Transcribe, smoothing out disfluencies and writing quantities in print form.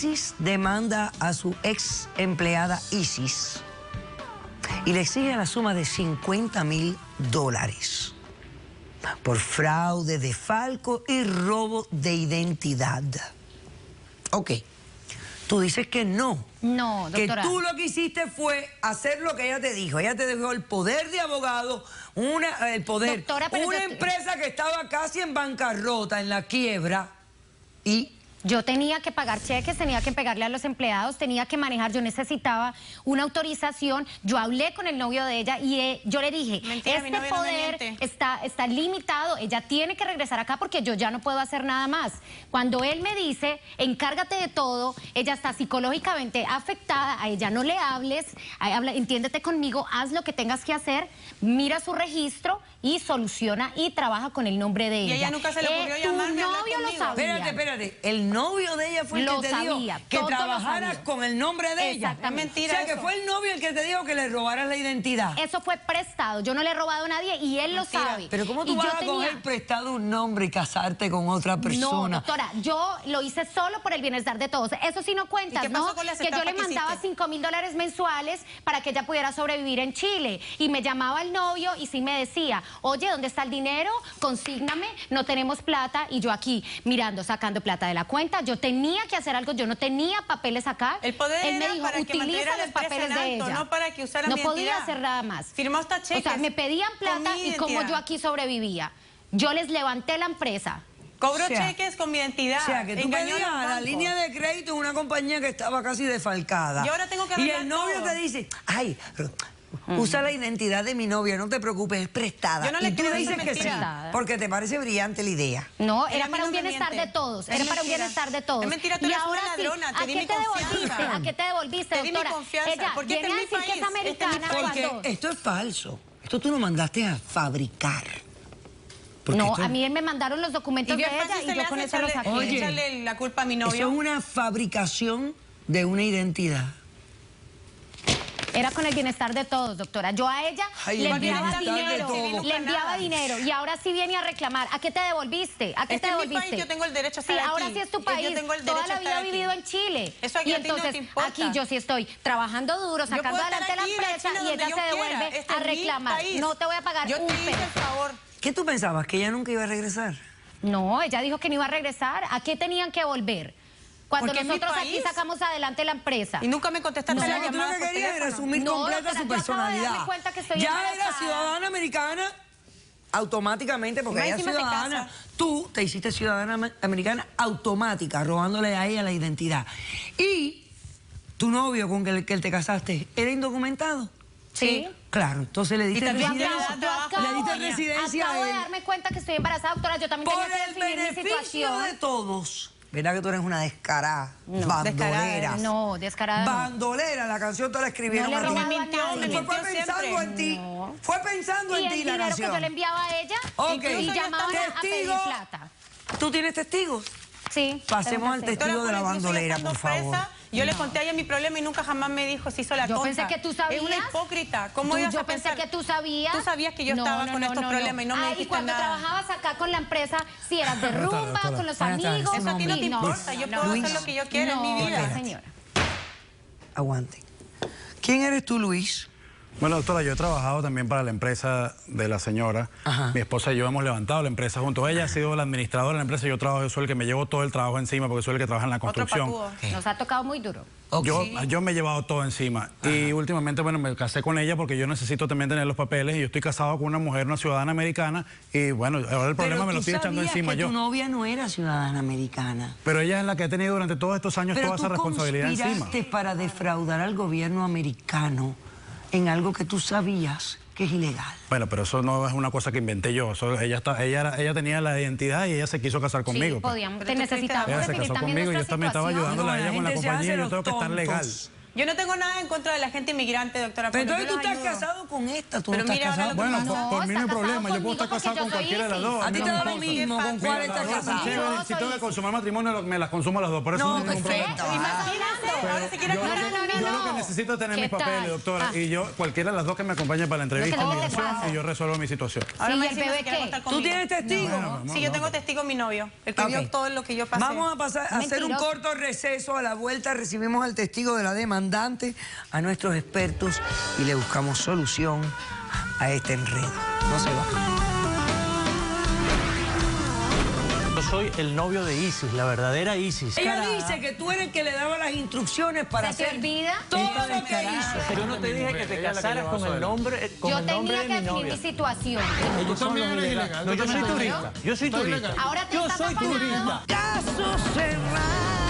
Alexis demanda a su ex empleada Isis y le exige la suma de $50,000 por fraude, desfalco y robo de identidad. Ok, tú dices que no. No, doctora. Que tú lo que hiciste fue hacer lo que ella te dijo. Ella te dejó el poder de abogado, Doctora, pero una empresa que estaba casi en bancarrota, en la quiebra, y... Yo tenía que pagar cheques, tenía que pegarle a los empleados, tenía que manejar, yo necesitaba una autorización. Yo hablé con el novio de ella y yo le dije, mentira, este mi novio poder no me está limitado, ella tiene que regresar acá porque yo ya no puedo hacer nada más. Cuando él me dice, encárgate de todo, ella está psicológicamente afectada, a ella no le hables, entiéndete conmigo, haz lo que tengas que hacer, mira su registro y soluciona y trabaja con el nombre de ella. Y ella nunca se le ocurrió llamarme a hablar Tu novio lo conmigo. sabía. Espérate, el novio de ella fue el Lo que te dijo sabía, que todo lo trabajaras sabía. con el nombre de ella. Exactamente. Mentira O sea, que eso. fue el novio el que te dijo que le robaras la identidad. Eso fue prestado, yo no le he robado a nadie y él lo Mentira. sabe. Pero ¿cómo tú Y vas yo a tenía- coger prestado un nombre y casarte con otra No, persona? doctora, yo lo hice solo por el bienestar de todos. Eso sí no cuentas, ¿Y qué pasó ¿no? con las Que yo le estafas que mandaba hiciste? $5,000 mensuales para que ella pudiera sobrevivir en Chile. Y me llamaba el novio y sí me decía, oye, ¿dónde está el dinero? Consígname, no tenemos plata. Y yo aquí mirando, sacando plata de la cuenta. Yo tenía que hacer algo, yo no tenía papeles acá. El poder Él me era dijo, para que utiliza mantuviera la los empresa papeles en de alto, ella. no para que usara No mi podía identidad. hacer nada más. Firmó hasta cheques. O sea, me pedían con plata mi y como identidad. yo aquí sobrevivía. Yo les levanté la empresa. Cobró O sea, cheques con mi identidad. O sea, que tú engañó pedías los a la bancos. línea de crédito en una compañía que estaba casi desfalcada. Y ahora tengo que Y arreglar el novio todo. te dice, ay, usa la identidad de mi novia, no te preocupes, es prestada. Yo no le y tú creo, dices eso es que sí, mentira. porque te parece brillante la idea. No, Él era a mí para no un me bienestar miente. de todos. Es Era para un mentira. bienestar de todos. Es mentira, tú Y eres una ahora sí, ladrona, te ¿a di qué mi te confianza. devolviste? ¿A qué te devolviste, Te di mi doctora? confianza, Ella porque viene a este es mi decir que es país, este es mi americana Porque cuando... esto es falso. Esto tú lo mandaste a fabricar. Porque No, esto- a mí me mandaron los documentos Y de bien ella fácil y se yo le con hace eso lo saqué. Oye, echarle la culpa a mi Eso novio. es una fabricación de una identidad. Era con el bienestar de todos, doctora. Yo a ella Ay, le el enviaba bienestar de dinero, todos. le enviaba dinero y ahora sí viene a reclamar. ¿A qué te devolviste? ¿A qué Este te es mi devolviste? país, yo tengo el derecho a Sí, estar ahora aquí. sí es tu Yo país. tengo el Toda derecho la a vida estar he vivido aquí. en Chile. Eso aquí y a ti no te entonces importa. aquí yo sí estoy trabajando duro, Yo sacando puedo estar adelante la aquí en la empresa China y donde ella yo se quiera. devuelve Este a es mi reclamar. país. No te voy a pagar Yo un te hice peso. el favor. ¿Qué tú pensabas? ¿Que ella nunca iba a regresar? No, ella dijo que no iba a regresar. ¿A qué tenían que volver? Cuando Porque es mi nosotros aquí país. sacamos adelante la empresa. Y nunca me contestaste O la sea, que tú lo llamada que por querías era teléfono. asumir No, completa doctora, su yo acabo de darme personalidad. cuenta que estoy Ya embarazada. era ciudadana americana automáticamente, porque Más ella es encima se ciudadana. casa. Tú te hiciste ciudadana americana automática, robándole a ella la identidad. Y tu novio con el que te casaste, ¿era indocumentado? Sí. Claro, entonces le diste también residencia. Le diste residencia acabo a de él. darme cuenta que estoy embarazada, doctora. Yo también Por tenía que el definir mi beneficio situación. de todos. ¿Verdad que tú eres una descarada? No, Bandolera. No, descarada no. Bandolera, la canción te la escribieron No le a ti. robaba Me mintió, a me nadie. Fue mintió pensando siempre. en ti. No. Fue pensando Y en el ti la dinero canción. que yo le enviaba a ella Ok. y llamaban a pedir Testigo. plata. ¿Tú tienes testigos? Sí. Pasemos al tengo que hacer. testigo de la Doctora, por bandolera, incluso por ella estando favor. presa, yo le conté a ella mi problema y nunca jamás me dijo si hizo la Yo tonta. pensé que tú sabías. Es una hipócrita. ¿Cómo ibas Yo a pensé pensar? que tú sabías. Tú sabías que yo estaba con estos problemas y no me Y dijiste cuando nada. trabajabas acá con la empresa, si eras de rumba, doctora. con los Buenas tardes. amigos. Eso a ti no te Sí, importa. Yo puedo Luis. hacer lo que yo quiera en mi No, vida. señora. Aguanten. ¿Quién eres tú, Luis? Bueno, doctora, yo he trabajado también para la empresa de la señora. Ajá. Mi esposa y yo hemos levantado la empresa juntos. Ella ha sido la administradora de la empresa. Yo soy el que me llevo todo el trabajo encima porque soy el que trabaja en la Otro construcción. pacudo. Nos ha tocado muy duro. Ok. Yo me he llevado todo encima. Y últimamente, bueno, me casé con ella porque yo necesito también tener los papeles. Y yo estoy casado con una mujer, una ciudadana americana. Y bueno, ahora el problema Pero me lo tú estoy echando sabías encima que yo. tu novia no era ciudadana americana. Pero ella es la que ha tenido durante todos estos años Pero toda tú esa responsabilidad encima. conspiraste para defraudar al gobierno americano en algo que tú sabías que es ilegal. Bueno, pero eso no es una cosa que inventé yo. Ella tenía la identidad y ella se quiso casar conmigo. Sí, pues. podíamos, Pero te tú necesitábamos Ella se definir casó también conmigo y yo nuestra también estaba situación. ayudándola a ella con la gente se hace compañía y yo los tengo que estar legal. tontos. Yo no tengo nada en contra de la gente inmigrante, doctora. Pero porque entonces tú yo estás los ayudo. casado con esta, tú Pero no estás mira, ahora casado lo con que Bueno, pasa- por mí no hay está problema, yo casado puedo estar conmigo casado con porque yo soy cualquiera de las Isis. dos. A ti te da lo importa. mismo con cuál Mira, estás las dos son casado. chéveres. Si tengo que consumar matrimonio, me las consumo las dos, por eso No, no hay ningún problema. perfecto. Imagínate, ahora se quiere Yo, casar yo lo que necesito es tener ¿Qué mis papeles, tal? doctora, Ah. y yo, cualquiera de las dos que me acompañe para la entrevista, Lo que inmigración, pasa. y yo resuelvo mi situación. Ahora Sí, me ¿y el dicen bebé que quieren qué? estar ¿Tú conmigo. tienes testigo? Bueno, Sí, yo tengo testigo, mi novio, el que vio Ok. todo lo que yo pasé. Vamos a pasar a hacer un Mentiroso. corto receso. A la vuelta recibimos al testigo de la demandante, a nuestros expertos y le buscamos solución a este enredo. No se va. Yo soy el novio de Isis, la verdadera Isis. Ella dice que tú eres el que le daba las instrucciones para ¿Se te hacer olvida? todo lo que hizo. Yo no te dije que te casaras con el nombre, Yo de tenía que mi definir novia. mi situación. Ellos son los ilegales. No, yo soy turista. Yo soy turista. Ahora te Yo estás soy afanando. turista. Caso cerrado.